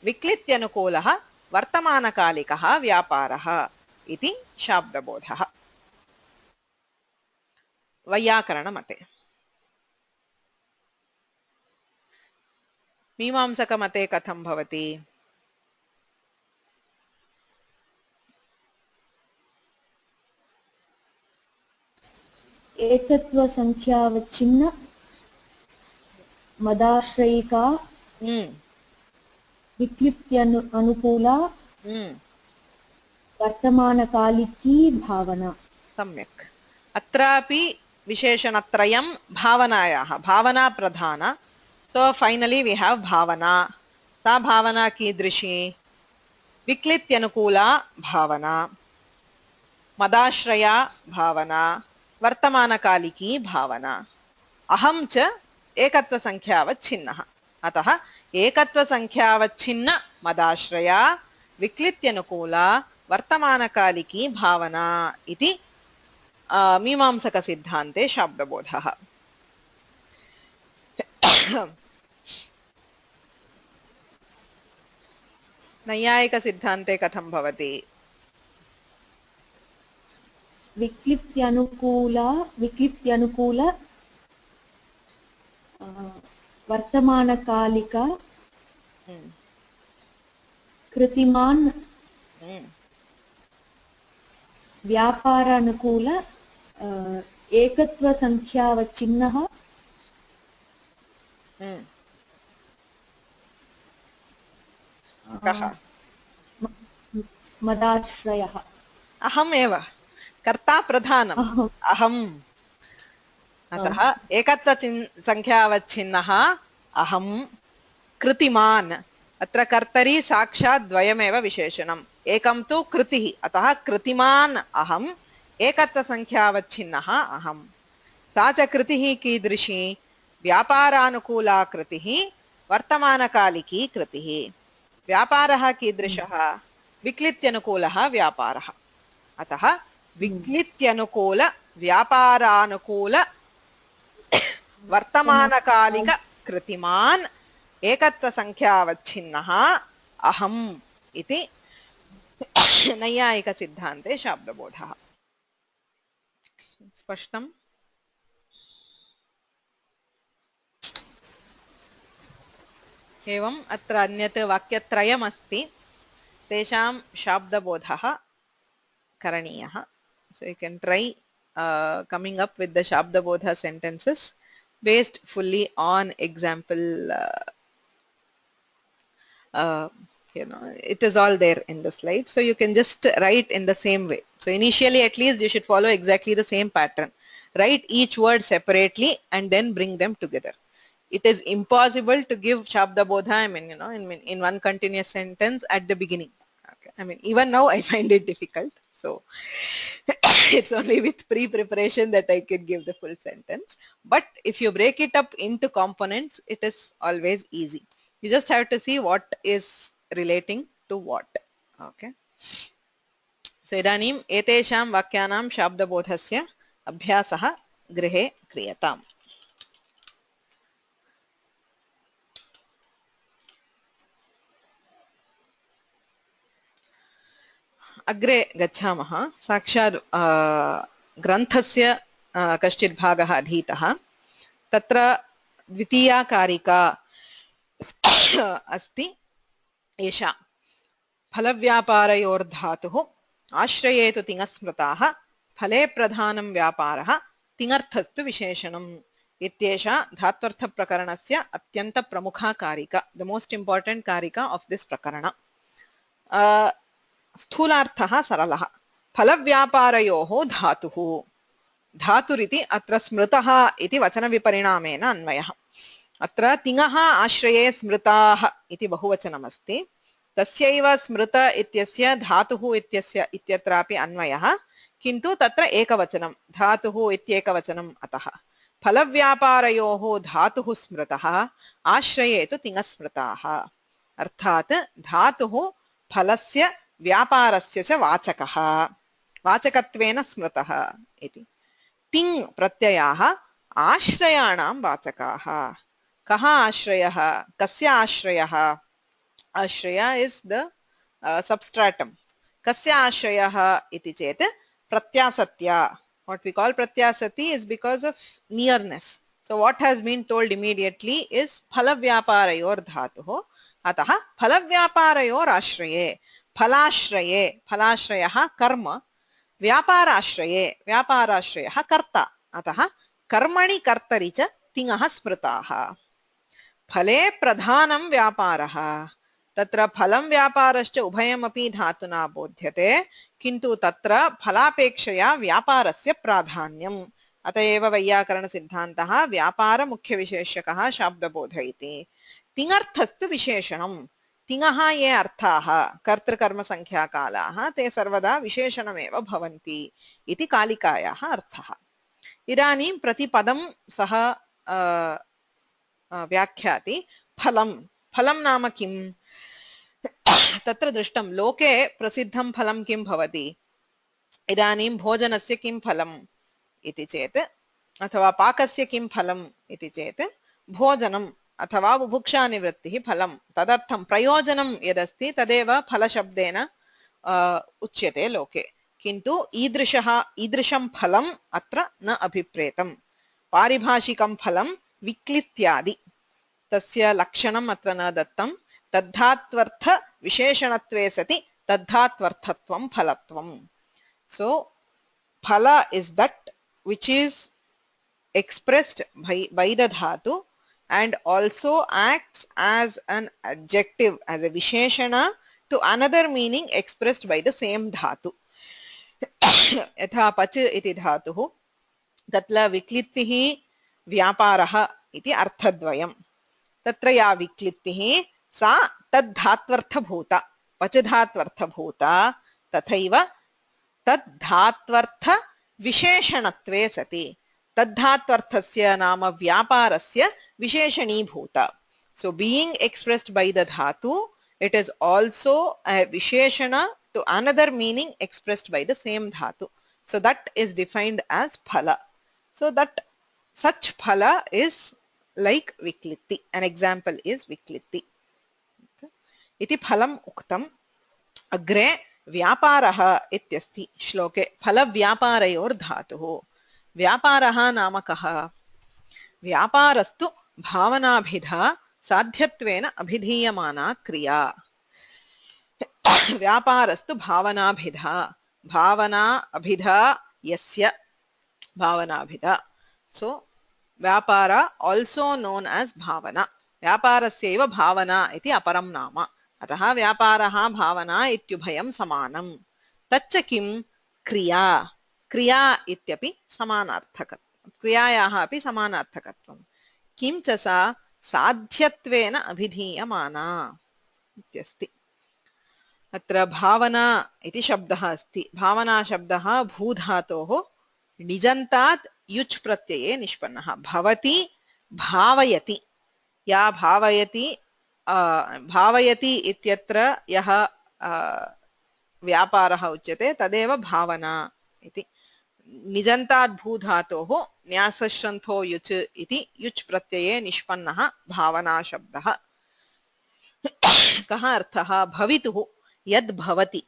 विक्लित्यनुकूलः वर्तमानकालिकः व्यापारः इति शाब्दबोधः वैयाकरणमते मीमांसकमते कथं भवति एकत्वसंख्यावच्छिन्न मदाश्रयिका विक्लिप्त्यनुकूला वर्तमानकालिकी भावना सम्यक् अत्रापि विशेषणत्रयं भावनायाः भावना प्रधान सो फाइनली वी हैव भावना सा भावना कीदृशी विक्लित्यनुकूला भावना मदाश्रया भावना वर्तमानकालिकी भावना अहं च एकत्वसंख्यावच्छिन्नः अतः एकत्वसंख्यावच्छिन्न मदाश्रया विक्लित्यनुकूला वर्तमानकालिकी भावना इति मीमांसकसिद्धान्ते शाब्दबोधः नैयायिकसिद्धान्ते कथं भवति विक्लिप्त्यनुकूल वर्तमानकालिका कृतिमान् व्यापारानुकूल एकत्वसंख्यावच्छिन्नः मदाश्रयः अहमेव कर्ता प्रधानम् अहम् अतः एकत्वसंख्यावच्छिन्नः अहं कृतिमान् अत्र कर्तरि साक्षात् द्वयमेव विशेषणम् एकं तु कृतिः अतः कृतिमान् अहम् एकत्वसंख्यावच्छिन्नः अहम् सा च कृतिः कीदृशी व्यापारानुकूला कृतिः वर्तमानकालिकी कृतिः व्यापारः कीदृशः विक्लित्यनुकूलः व्यापारः अतः विक्लित्यनुकूल व्यापारानुकूल वर्तमानकालिक कृतिमान् एकत्वसंख्यावच्छिन्नः अहम् इति नैयायिकसिद्धान्ते शाब्दबोधः स्पष्टम् एवम् अत्र अन्यत् वाक्यत्रयमस्ति तेषां शाब्दबोधः करणीयः so you can try coming up with the shabdabodha sentences based fully on example you know it is all there in the slide so you can just write in the same way so initially at least you should follow exactly the same pattern write each word separately and then bring them together it is impossible to give shabdabodha I mean you know in one continuous sentence at the beginning okay I mean even now I find it difficult So it's only with pre-preparation that I can give the full sentence. But if you break it up into components, it is always easy. You just have to see what is relating to what. Okay. So इदानीम् एतेषां वाक्यानां शाब्दबोधस्य अभ्यासः गृहे क्रियताम्. अग्रे गच्छामः. साक्षात् ग्रन्थस्य कश्चित् भागः अधीतः. तत्र द्वितीया कारिका अस्ति एषा. फलव्यापारयोर्धातुः आश्रये तु तिङस्मृताः फले प्रधानं व्यापारः तिङर्थस्तु विशेषणम् इत्येषा धात्वर्थप्रकरणस्य अत्यन्तप्रमुखा कारिका. द मोस्ट इम्पोर्टेंट कारिका ऑफ दिस प्रकरण. स्थूलार्थः सरलः. फलव्यापारयोः धातुः. धातुरिति अत्र स्मृतः इति वचनविपरिणामेन अन्वयः. अत्र तिङः आश्रये स्मृताः इति बहुवचनमस्ति. तस्यैव स्मृत इत्यस्य धातुः इत्यस्य इत्यत्रापि अन्वयः, किन्तु तत्र एकवचनं धातुः इत्येकवचनम्. अतः फलव्यापारयोः धातुः स्मृतः आश्रये तु तिङस्मृताः. अर्थात् धातुः फलस्य व्यापारस्य च वाचकः, वाचकत्वेन स्मृतः इति. तिङ् प्रत्ययाः आश्रयाणां वाचकाः. कः आश्रयः? कस्य आश्रयः? आश्रय इज द substratum. कस्य आश्रयः इति चेत् प्रत्यासत्या. What we call pratyasati is because of nearness. So what has been told immediately is फलव्यापारयोर् धातुः. अतः फलव्यापारयोर् आश्रये. फलाश्रये, फलाश्रयः कर्म. व्यापाराश्रये, व्यापाराश्रयः कर्ता. अतः कर्मणि कर्तरि च तिङः स्मृताः. फले प्रधानं व्यापारः. तत्र फलं व्यापारश्च उभयमपि धातुना बोध्यते, किन्तु तत्र फलापेक्षया व्यापारस्य प्राधान्यम्. अत एव वैयाकरणसिद्धान्तः व्यापारमुख्यविशेषकः शाब्दबोध इति. तिङर्थस्तु विशेषणम्. तिङः ये अर्थाः कर्तृकर्मसङ्ख्याकालाः ते सर्वदा विशेषणमेव भवन्ति इति कालिकायाः अर्थः. इदानीं प्रतिपदं सः व्याख्याति. फलं. फलं नाम किम्? तत्र दृष्टं लोके प्रसिद्धं फलं किं भवति. इदानीं भोजनस्य किं फलम् इति चेत्, अथवा पाकस्य किं फलम् इति चेत् भोजनम् अथवा बुभुक्षानिवृत्तिः फलं. तदर्थं प्रयोजनं यदस्ति तदेव फलशब्देन उच्यते लोके. किन्तु ईदृशं फलम् अत्र न अभिप्रेतम्. पारिभाषिकं फलं विक्लित्यादि, तस्य लक्षणम् अत्र न दत्तं. तद्धात्वर्थ विशेषणत्वे सति तद्धात्वर्थत्वं फलत्वम्. So phala is that which is expressed by the dhatu and also acts as an adjective, as a visheshana to another meaning expressed by the same dhatu. यथा पच इति धातुः, तत्र विक्लित्तिः व्यापारः इति अर्थद्वयम्. तत्र या विक्लित्तिः सा तद्धात्वर्थभूता, पचधात्वर्थभूता. तथैव तद्धात्वर्थ विशेषणत्वे सति तद्धात्वर्थस्य नाम व्यापारस्य विशेषणीभूता. So being expressed by the dhatu, it is also a visheshana to another meaning expressed by the same dhatu. So that is defined as phala. So that such phala is like viklitti. An example is viklitti. इति फलम् उक्तम्. अग्रे व्यापारः इत्यस्ति श्लोके. फलव्यापारयोर्धातुः. व्यापारः नाम कः? व्यापारस्तु भावनाभिधा साध्यत्वेन अभिधीयमाना क्रिया. व्यापारस्तु भावनाभिधा. भावना अभिधा यस्य, भावनाभिधा. So व्यापार also known as भावना. व्यापारस्यैव भावना इति अपरं नाम. अतः व्यापारः भावना इत्युभयं समानम्. तच्च किं? क्रिया. क्रिया इत्यपि समानार्थकत्वं, क्रियायाः अपि समानार्थकत्वं. किं च सा? साध्यत्वेन अभिधीयमाना इत्यस्ति. अत्र भावना इति शब्दः अस्ति। भावना शब्दः भूधातोः निजन्तात् युच् प्रत्यये निष्पन्नः। भवति भावयति, या भावयति भावयति इत्यत्र यः व्यापारः उच्यते तदेव भावना इति। निजन्तात् भूधातोः न्यासश्रन्थो युच् इति युच् प्रत्यये निष्पन्नः भावना शब्दः। कः अर्थः? भवितुः, यद् भवति,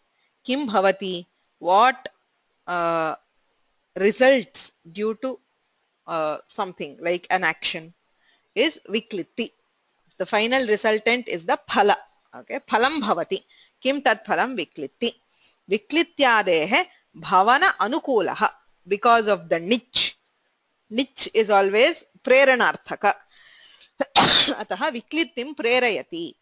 किं भवति, what results due to something like an action is viklitti. The final resultant is the phala. Okay, phalam bhavati. Kim tat phalam? Viklitti. Viklityadehe bhavana anukulaha, because of the niche. Niche is always preranarthaka. अतः विक्लित्तिं प्रेरयति।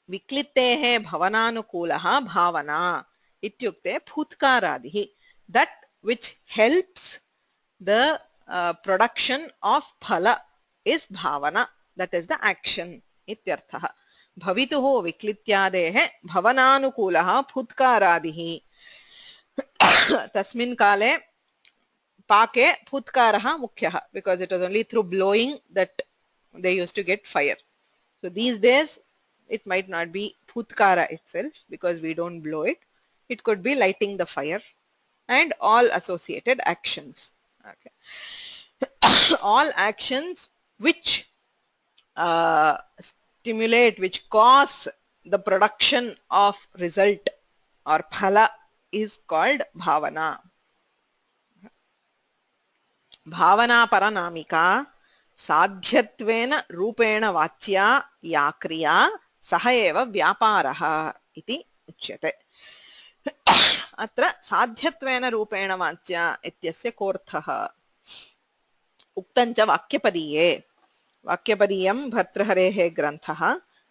विक्लित्तेः भवनानुकूलः भावना इत्युक्ते फुत्कारादिः, that which helps the production of phala is bhavana, that is the action इत्यर्थः। भवितुः विक्लित्यादेः भवनानुकूलः फुत्कारादिः। तस्मिन् काले पाके फुत्कारः मुख्यः, because it was only through blowing that they used to get fire. So these days it might not be futkara itself because we don't blow it. It could be lighting the fire and all associated actions. Okay. All actions which stimulate, which cause the production of result or phala is called bhavana. Bhavana paranamika साध्यत्वेन रूपेण वाच्या या क्रिया सह एव व्यापारः इति उच्यते। अत्र साध्यत्वेन रूपेण वाच्या इत्यस्य कोऽर्थः? उक्तञ्च वाक्यपदीये। वाक्यपदीयं भर्तृहरेः ग्रन्थः।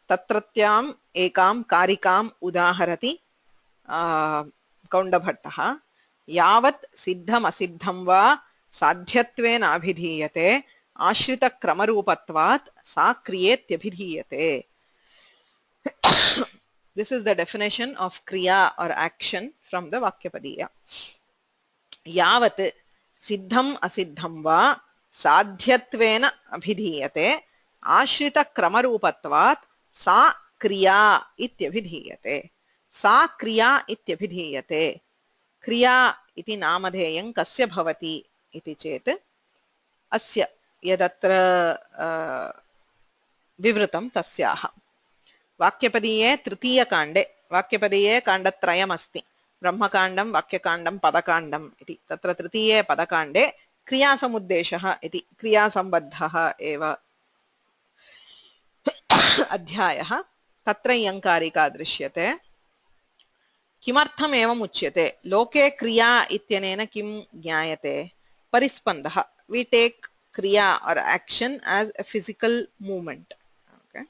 तत्रत्याम् एकां कारिकाम् उदाहरति कौण्डभट्टः। यावत् सिद्धम् असिद्धं वा साध्यत्वेन अभिधीयते आश्रितक्रमरूपत्वात् सा क्रियेत्यभिधीयते. This is the definition of kriya or action from the Vakyapadiya. Yavat siddham asiddham va sadhyatvena abhidhiyate ashrita kramarupatvat sa kriya ityabhidhiyate. Sa kriya ityabhidhiyate. Kriya iti namadheyam kasya bhavati iti chet asya यदत्र विवृतं तस्याः। वाक्यपदीये तृतीय काण्डे, वाक्यपदीये काण्डत्रयम् अस्ति, ब्रह्मकाण्डं, वाक्यकाण्डं, पदकाण्डम् इति। तत्र तृतीये पदकाण्डे क्रियासमुद्देशः इति क्रियासम्बद्धः एव अध्यायः। तत्र इयङ्कारिका दृश्यते। किमर्थम् एवम् उच्यते? लोके क्रिया इत्यनेन किं ज्ञायते? परिस्पन्दः। We take kriya or action as a physical movement, okay,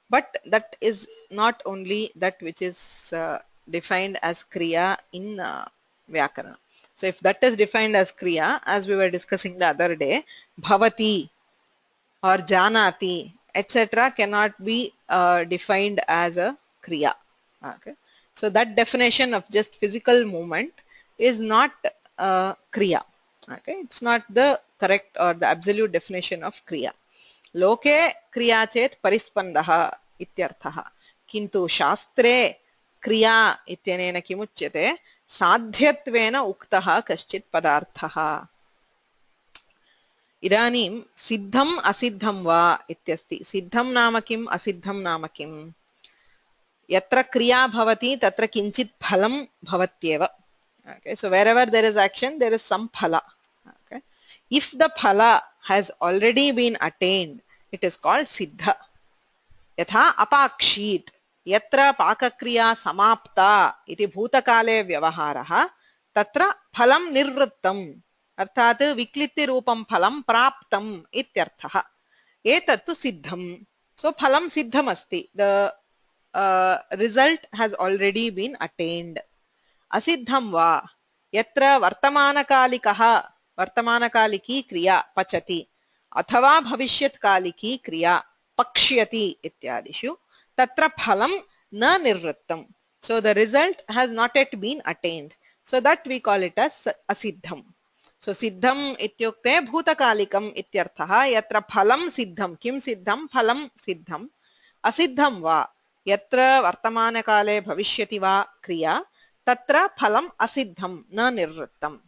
but that is not only that which is defined as kriya in Vyakarana. So if that is defined as kriya, as we were discussing the other day, bhavati or janati etc. cannot be defined as a kriya. Okay, so that definition of just physical movement is not kriya. Okay, it's not the correct or the absolute definition of kriya. Loke kriya chet parispandaha ityarthaha. Kintu shastre kriya ityanena kimuchyate sadhyatvena uktaha kaschit padarthaha. Idanim siddham asiddham va ityasti. Siddham nama kim, asiddham nama kim? Yatra kriya bhavati tatra kinchit phalam bhavatyeva. Okay, so wherever there is action, there is some phala. Okay, if the phala has already been attained, it is called siddha. Yatha apakshit, yatra pakakriya samapta iti bhutakale vyavaharaha, tatra phalam nirvrittam, अर्थात विक्लित्ति रूपं फलं प्राप्तम् इत्यर्थः। एतत्तु सिद्धम्। सो फलं सिद्धम् अस्ति। The result has already been attained. असिद्धं वा यत्र वर्तमानकालिकः वर्तमानकालिकी क्रिया पचति अथवा भविष्यत्कालिकी क्रिया पक्ष्यति इत्यादिषु तत्र फलं न निर्वृत्तम्। So the result has not yet been attained. So that we call it as asiddham. So siddham ityukte bhutakalikam ityarthah yatra phalam siddham. Kim siddham? Phalam siddham. Asiddham va yatra vartamanakale bhavishyati va kriya tatra phalam asiddham na nirvrittam.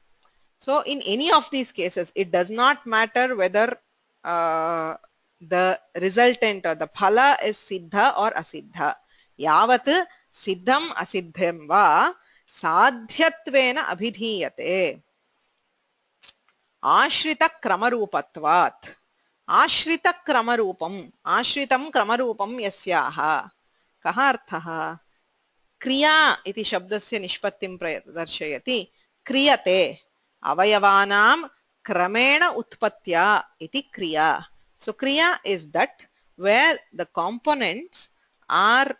So in any of these cases, it does not matter whether the resultant or the phala is siddha or asiddha. Yavat siddham asiddham va sadhyatvena abhidhiyate. Ashrita kramarupatvat. Ashrita kramarupam. Ashritam kramarupam yasyaha. Kaha arthaha? Kriya iti shabdasya nishpattim darshayati. Kriyate. Avayavanam kramena utpatya iti kriya. So kriya is that where the components are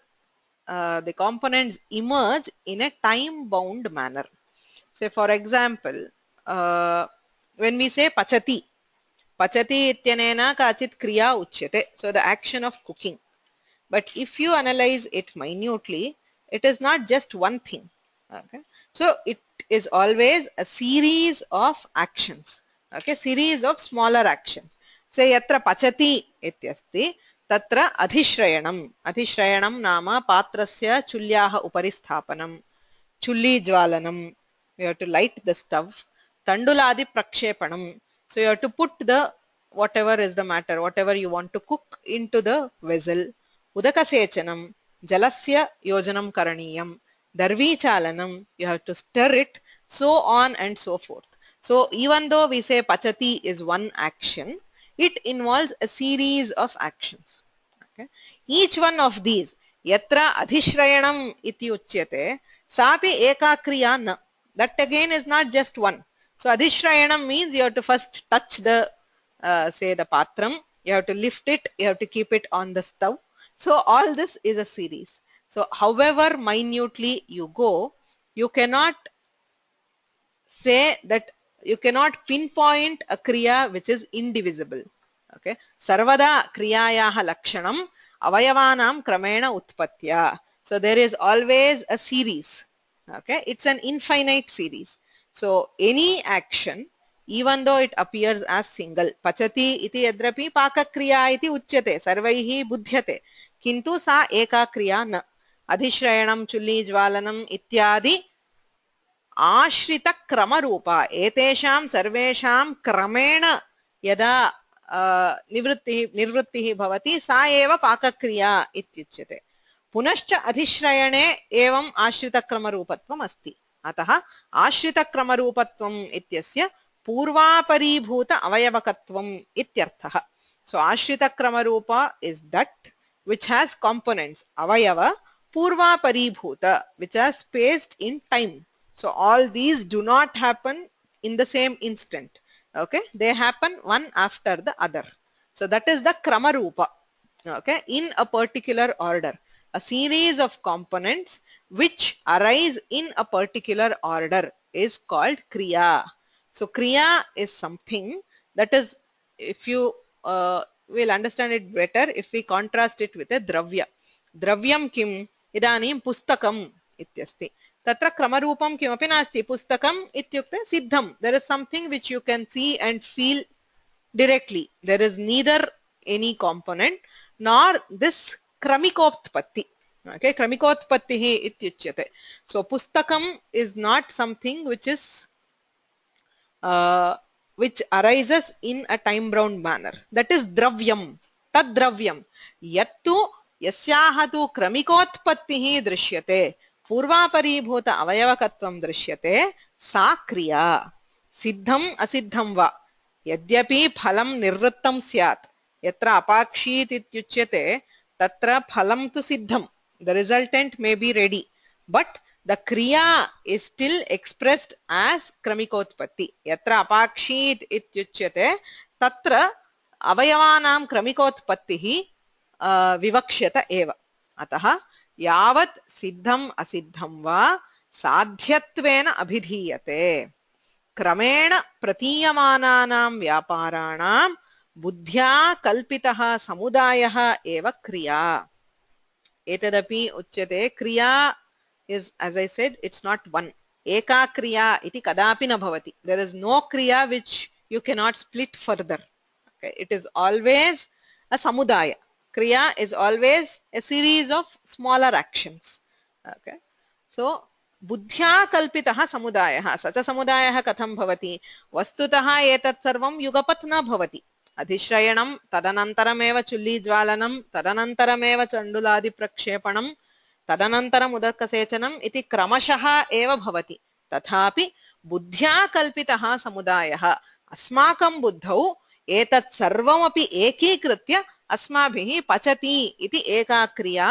the components emerge in a time bound manner. Say for example, when we say pachati, pachati ityanena kachit kriya uchyate. So the action of cooking. But if you analyze it minutely, it is not just one thing. Okay, so it is always a series of actions. Okay, series of smaller actions. Say yatra pachati ityasti tatra adhishrayanam. Adhishrayanam nama patrasya chulyaha upari sthapanam. Chulli jwalanam. You have to light the stove. Tanduladi prakshepanam. So you have to put the whatever is the matter, whatever you want to cook into the vessel. Udakasechanam, jalasya yojanam karaniyam, darvichalanam, you have to stir it, so on and so forth. So even though we say pachati is one action, it involves a series of actions. Okay? Each one of these, yatra adhishrayanam iti uchyate, sapi eka kriya na. That again is not just one. So adhishrayanam means you have to first touch the, say the patram, you have to lift it, you have to keep it on the stove. So all this is a series. So however minutely you go, you cannot say that, you cannot pinpoint a kriya which is indivisible. Okay, sarvada kriyayaha lakshanam avayavanam kramena utpatya. So there is always a series. Okay, it's an infinite series. So any action, even though it appears as single, pachati iti yadrapi pakakriya iti uchyate sarvaihi budhyate, किंतु सा एका क्रिया न. अधिश्रयणम चुल्ली ज्वालनम इत्यादि आश्रित क्रम रूपा एतेषां सर्वेषां क्रमेण यदा निर्वृत्तिः भवति सा एव पाकक्रिया इत्युच्यते. पुनश्च अधिश्रयणे एवं आश्रितक्रमरूपत्वम् अस्ति. अतः आश्रितक्रमरूपत्वम् इत्यस्य पूर्वापरीभूत अवयवकत्वम् इत्यर्थः. So आश्रितक्रमरूपा is that which has components avayava, purva paribhuta, which are spaced in time. So all these do not happen in the same instant. Okay, they happen one after the other. So that is the kramarupa. Okay, in a particular order, a series of components which arise in a particular order is called kriya. So kriya is something that is, if you we'll understand it better if we contrast it with a dravya. Dravyam kim idanim pustakam ityasti. Tatra kramarupam kimapi nasti. Pustakam ityukte siddham. There is something which you can see and feel directly. There is neither any component nor this kramikotpatti. Okay, kramikotpattihi ityuchyate. So pustakam is not something which is which arises in a time bound manner. That is dravyam. Tad dravyam. Yattu yasyaha tu kramikotpattihi drishyate. Purvaparibhuta avayavakatvam drishyate. Sa kriya. Siddham asiddham va. Yadyapi phalam nirvrittam syat. Yatra apakshit ityuchyate. Tatra phalam tu siddham. The resultant may be ready. But the kriya is still expressed as kramikotpatti. Yatra apakshit ityuchyate tatra avayavanam kramikotpattihi vivakshata eva. Ataha yavat siddham asiddham va sadhyatvena abhidhiyate. Kramena pratiyamananam vyaparanam buddhya kalpitaha samudayaha eva kriya. Etadapi uchyate kriya is, as I said, it's not one. Eka kriya iti kadapi na bhavati. There is no kriya which you cannot split further. Okay, it is always a samudaya. Kriya is always a series of smaller actions. Okay, so बुद्ध्या कल्पितः समुदायः स च समुदायः कथं भवति वस्तुतः एतत् सर्वं युगपत् न भवति अधिश्रयणं तदनन्तरमेव चुल्लीज्वालनं तदनन्तरमेव चण्डुलादिप्रक्षेपणं तदनन्तरम् उदकसेचनम् इति क्रमशः एव भवति तथापि बुद्ध्या कल्पितः समुदायः अस्माकं बुद्धौ एतत् सर्वमपि एकीकृत्य अस्माभिः पचति इति एका क्रिया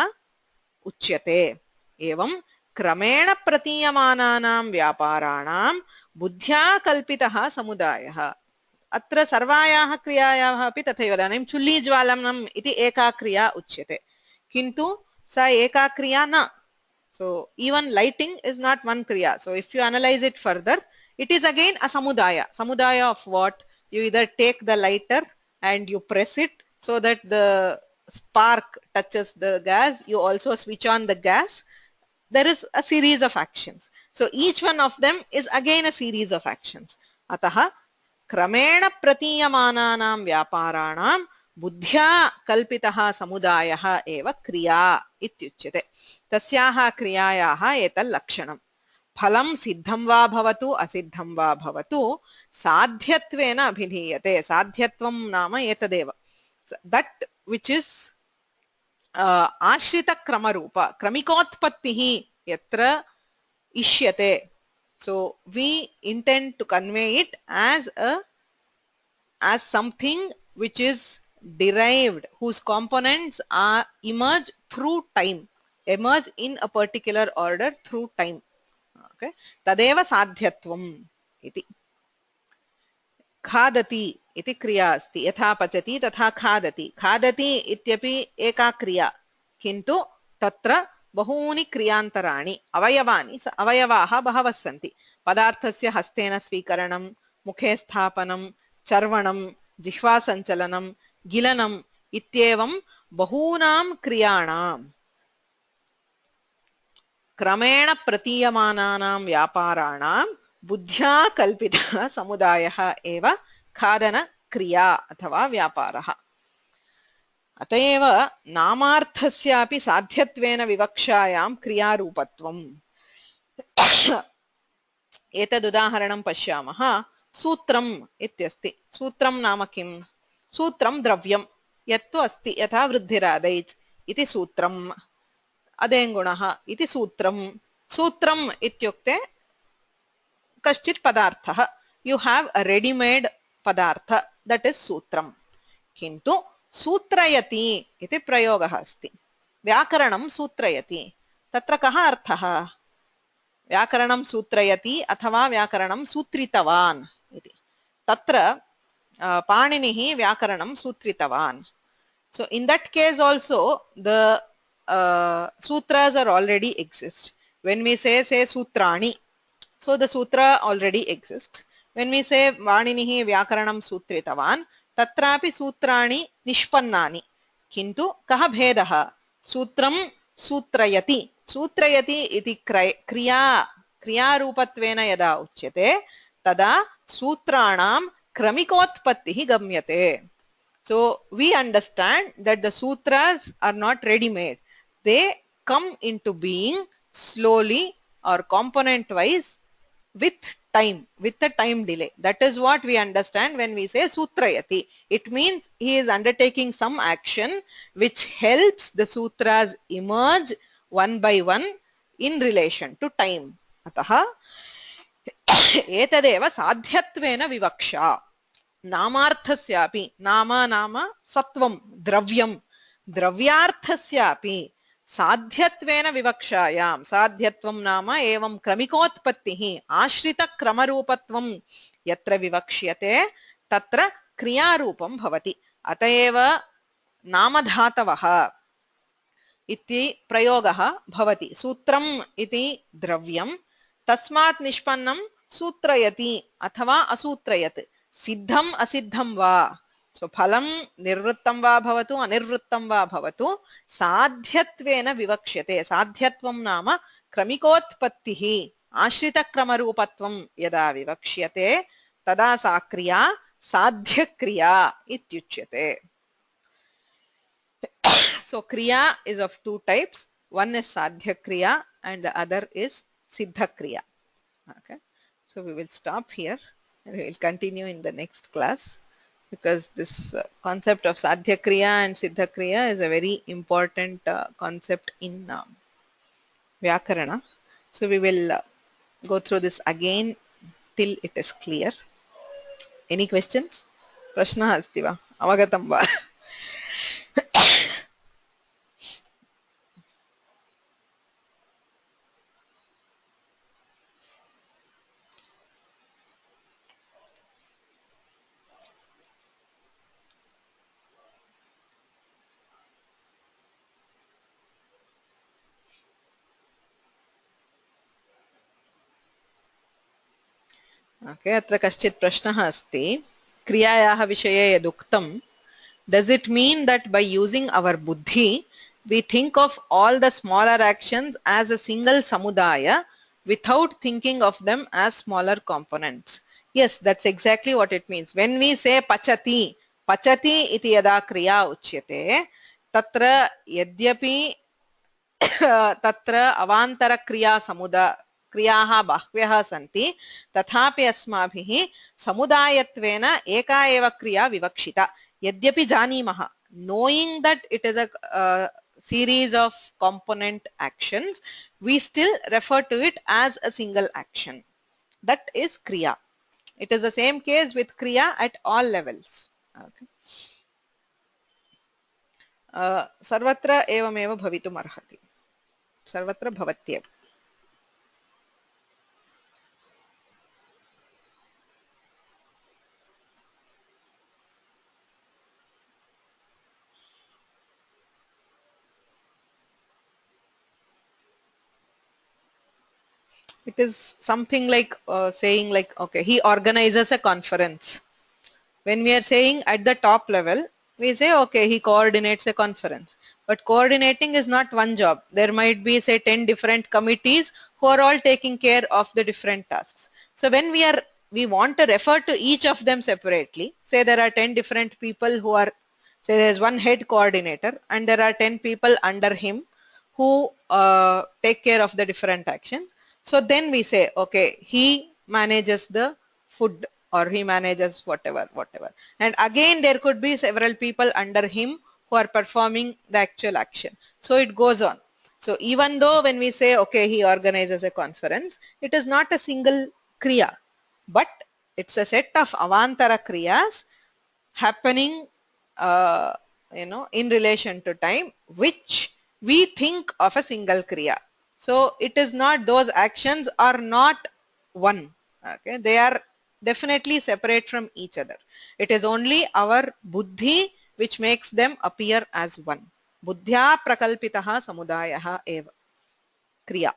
उच्यते एवं क्रमेण प्रतीयमानानां व्यापाराणां बुद्ध्या कल्पितः समुदायः अत्र सर्वायाः क्रियायाः अपि तथैव इदानीं चुल्लीज्वालनम् इति एका क्रिया उच्यते किन्तु सा एका क्रिया न so even lighting is not one kriya so if you analyze it further it is again a samudaya of what you either take the lighter and you press it so that the spark touches the gas you also switch on the gas there is a series of actions so each one of them is again a series of actions atah क्रमेण प्रतीयमानानां व्यापाराणां बुद्ध्या कल्पितः समुदायः एव क्रिया इत्युच्यते तस्याः क्रियायाः एतल्लक्षणं फलं सिद्धं वा भवतु असिद्धं वा भवतु साध्यत्वेन अभिधीयते साध्यत्वं नाम एतदेव that which is आश्रितक्रमरूप क्रमिकोत्पत्तिः यत्र इष्यते so we intend to convey it as something which is derived whose components are emerge through time emerge in a particular order through time okay tadeva sadhyatvam iti khadati iti kriya asti yatha pachati tatha khadati khadati ityapi eka kriya kintu tatra बहूनि क्रियान्तराणि अवयवानि अवयवाः बहवः सन्ति पदार्थस्य हस्तेन स्वीकरणं मुखे स्थापनं चर्वणं जिह्वासञ्चलनं गिलनम् इत्येवं बहूनां क्रियाणां क्रमेण प्रतीयमानानां व्यापाराणां बुद्ध्या कल्पितः समुदायः एव खादनक्रिया अथवा व्यापारः अतएव नामार्थस्यापि साध्यत्वेन विवक्षायां क्रियारूपत्वम् एतदुदाहरणं पश्यामः सूत्रम् इत्यस्ति सूत्रं नाम किं सूत्रं द्रव्यं यत्तु अस्ति यथा वृद्धिरादैच् इति सूत्रम् अदेङ्गुणः इति सूत्रं सूत्रम् इत्युक्ते कश्चित् पदार्थः you have a ready made पदार्थ that is सूत्रं किन्तु सूत्रयति इति प्रयोगः अस्ति व्याकरणं सूत्रयति तत्र कः अर्थः व्याकरणं सूत्रयति अथवा व्याकरणं सूत्रितवान् इति तत्र पाणिनिः व्याकरणं सूत्रितवान् so in that case also the sutras are already exist when we say sutrani so the sutra already exists when we say पाणिनिः व्याकरणं सूत्रितवान् तत्रापि सूत्राणि निष्पन्नानि किन्तु कः भेदः सूत्रं सूत्रयति सूत्रयति इति क्रियारूपत्वेन यदा उच्यते तदा सूत्राणां क्रमिकोत्पत्तिः गम्यते so we understand that the sutras are not ready made they come into being slowly or component wise with time with a time delay that is what we understand when we say sutrayati it means he is undertaking some action which helps the sutras emerge one by one in relation to time atah etadeva sadhyatveena vivaksha नामार्थस्यापि नाम सत्वं द्रव्यं द्रव्यार्थस्यापि साध्यत्वेन विवक्षायां साध्यत्वं नाम एवं क्रमिकोत्पत्तिः आश्रितक्रमरूपत्वं यत्र विवक्ष्यते तत्र क्रियारूपं भवति अतएव नामधातवः इति प्रयोगः भवति सूत्रम् इति द्रव्यं तस्मात् निष्पन्नं सूत्रयति अथवा असूत्रयत् सिद्धम् असिद्धं वा सो फलं निर्वृत्तं वा भवतु अनिर्वृत्तं वा भवतु साध्यत्वेन विवक्ष्यते साध्यत्वं नाम क्रमिकोत्पत्तिः आश्रितक्रमरूपत्वं यदा विवक्ष्यते तदा सा क्रिया साध्यक्रिया इत्युच्यते. So kriya is of two types. One is sadhya kriya and the other is siddha kriya. Okay. So we will stop here and we will continue in the next class, because this concept of sadhya kriya and siddha kriya is a very important concept in Vyakarana. So we will go through this again till it is clear. Any questions? Prashna asti va? Avagatam va? Okay, अत्र कश्चित् प्रश्नः अस्ति. क्रियायाः विषये यदुक्तं, does it mean that by using our buddhi we think of all the smaller actions as a single samudaya without thinking of them as smaller components? Yes, that's exactly what it means. When we say pachati, pachati iti yada kriya uchyate, tatra yadyapi तत्र अवान्तर क्रिया क्रियाः बह्व्यः सन्ति, तथापि अस्माभिः समुदायत्वेन एका एव क्रिया विवक्षिता. यद्यपि जानीमः, knowing that it is a series of component actions, we still refer to it as a single action. That is kriya. It is the same case with kriya at all levels. Okay. सर्वत्र एवमेव भवितुम् अर्हति. सर्वत्र भवत्येव. It is something like saying like, okay, he organizes a conference. When we are saying at the top level, we say, okay, he coordinates a conference. But coordinating is not one job. There might be, say, 10 different committees who are all taking care of the different tasks. So when we want to refer to each of them separately, say there are 10 different people who are, say there is one head coordinator and there are 10 people under him who take care of the different actions. So then we say, okay, he manages the food or he manages whatever. And again, there could be several people under him who are performing the actual action. So it goes on. So even though when we say, okay, he organizes a conference, it is not a single kriya, but it's a set of avantara kriyas happening, in relation to time, which we think of a single kriya. So it is not, those actions are not one. Okay, they are definitely separate from each other. It is only our buddhi which makes them appear as one. Buddhya prakalpitaha samudayaha eva kriya.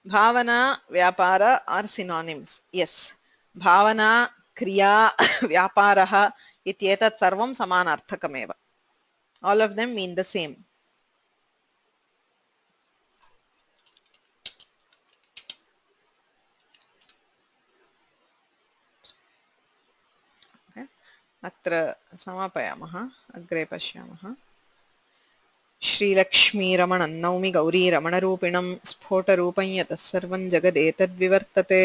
Bhavana, vyapara are synonyms. Yes. Bhavana, kriya, vyaparaha ityetat sarvam samanarthakameva. All of them mean the same. Okay. Atra samapayamah, agre pashyamah. श्रीलक्ष्मीरमणं नौमि गौरीरमणरूपिणं स्फोटरूपं यतः सर्वं जगदेतद्विवर्तते.